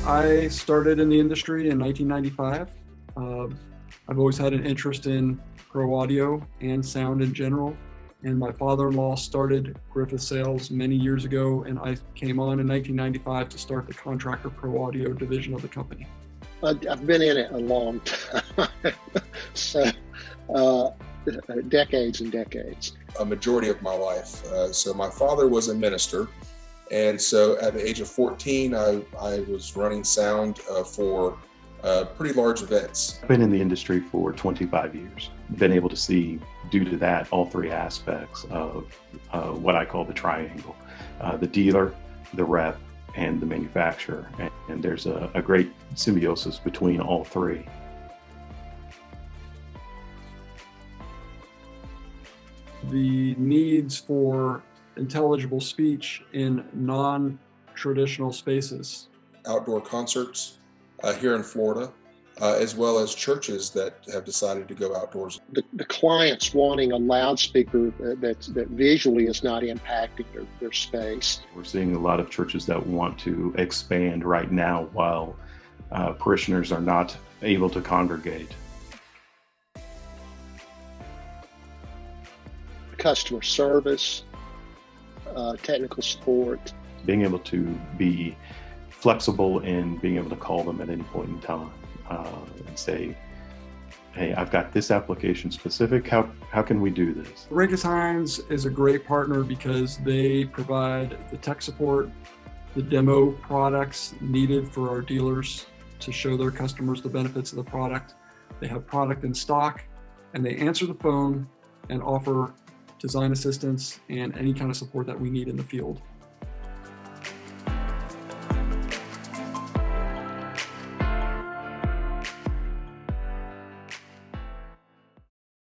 I started in the industry in 1995. I've always had an interest in pro audio and sound in general. And my father-in-law started Griffith Sales many years ago, and I came on in 1995 to start the contractor pro audio division of the company. I've been in it a long time, so decades and decades. A majority of my life. So my father was a minister, and so at the age of 14, I was running sound for pretty large events. I've been in the industry for 25 years. Been able to see, due to that, all three aspects of what I call the triangle: the dealer, the rep, and the manufacturer. And there's a great symbiosis between all three. The needs for intelligible speech in non-traditional spaces. Outdoor concerts here in Florida, as well as churches that have decided to go outdoors. The clients wanting a loudspeaker that visually is not impacting their space. We're seeing a lot of churches that want to expand right now while parishioners are not able to congregate. Customer service, technical support. Being able to be flexible in being able to call them at any point in time and say, hey, I've got this application specific, how can we do this? Renkus-Heinz is a great partner because they provide the tech support, the demo products needed for our dealers to show their customers the benefits of the product. They have product in stock, and they answer the phone and offer design assistance and any kind of support that we need in the field.